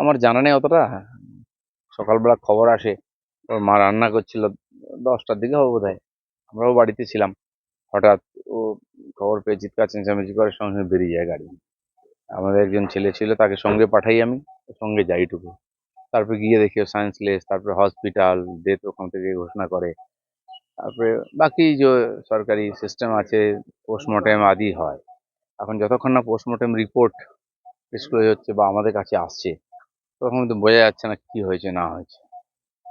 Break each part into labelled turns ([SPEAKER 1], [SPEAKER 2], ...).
[SPEAKER 1] আমার জানা নেই অতটা। সকালবেলা খবর আসে ওর মা রান্না করছিল, 10টার দিকে হবে বোধহয়। আমরাও বাড়িতে ছিলাম। হঠাৎ ও খবর পেয়ে চিৎকার চেঁচামেচি করে সঙ্গে সঙ্গে বেরিয়ে যায় গাড়ি। আমাদের একজন ছেলে ছিল, তাকে সঙ্গে পাঠাই আমি, সঙ্গে যাইটুকু। তারপরে গিয়ে দেখি সায়েন্সলেস, তারপরে হসপিটাল, ডেথ ওখান থেকে ঘোষণা করে। তারপরে বাকি যে সরকারি সিস্টেম আছে, পোস্টমর্টেম আদি হয়। এখন যতক্ষণ না পোস্টমর্টেম রিপোর্ট ডিসক্লোজ হচ্ছে বা আমাদের কাছে আসছে, তখন তো বোঝা যাচ্ছে না কি হয়েছে না হয়েছে।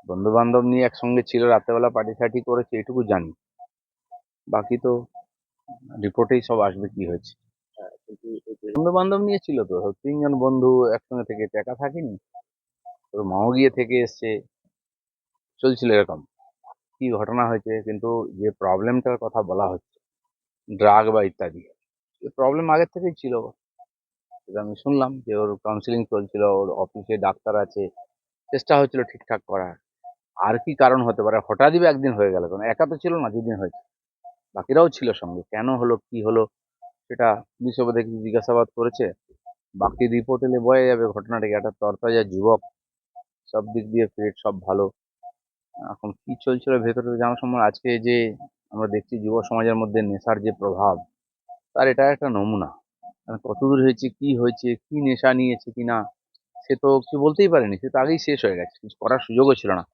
[SPEAKER 1] বন্ধু বান্ধব নিয়ে একসঙ্গে ছিল, রাত্রেবেলা পার্টি সার্টি করেছে, এটুকু জানি। বাকি তো রিপোর্টেই সব আসবে কি হয়েছে। বন্ধু বান্ধব নিয়ে ছিল তো, 3জন বন্ধু একসঙ্গে থেকে একা থাকিনি। ওর মাও গিয়ে থেকে এসছে, চলছিল এরকম। কি ঘটনা হয়েছে, কিন্তু যে প্রবলেমটার কথা বলা হচ্ছে, ড্রাগ বা ইত্যাদি, প্রবলেম আগের থেকেই ছিল। সেটা আমি শুনলাম যে ওর কাউন্সিলিং চলছিল, ওর অফিসে ডাক্তার আছে, চেষ্টা হচ্ছিল ঠিকঠাক করার। আর কি কারণ হতে পারে, হঠাৎই বা একদিন হয়ে গেল, কারণ একা তো ছিল না যেদিন হয়েছে, বাকিরাও ছিল সঙ্গে। কেন হলো কি হলো সেটা পুলিশ দেখি জিজ্ঞাসাবাদ করেছে। বাকি রিপোর্ট এলে বোঝা যাবে ঘটনাটা কি। একটা তরতাজা যুবক, সব দিক দিয়ে ফিট, সব ভালো। এখন কি চলছিল ভেতরে জানার সময়, আজকে যে আমরা দেখছি যুব সমাজের মধ্যে নেশার যে প্রভাব, তার এটা একটা নমুনা। মানে কতদূর হয়েছে, কি হয়েছে, কি নেশা নিয়েছে কিনা, সে তো কিছু বলতেই পারেনি। সে তো আগেই শেষ হয়ে গেছে, কিছু করার সুযোগও ছিল না।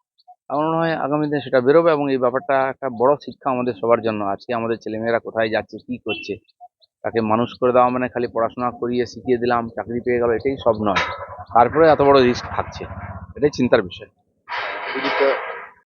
[SPEAKER 1] আমার মনে হয় আগামী দিনে সেটা বেরোবে, এবং এই ব্যাপারটা একটা বড় শিক্ষা আমাদের সবার জন্য। আজকে আমাদের ছেলেমেয়েরা কোথায় যাচ্ছে, কি করছে, তাকে মানুষ করে দেওয়া মানে খালি পড়াশোনা করিয়ে শিখিয়ে দিলাম, চাকরি পেয়ে গেল, এটাই সব নয়। তারপরে এত বড় রিস্ক থাকছে, এটাই চিন্তার বিষয়।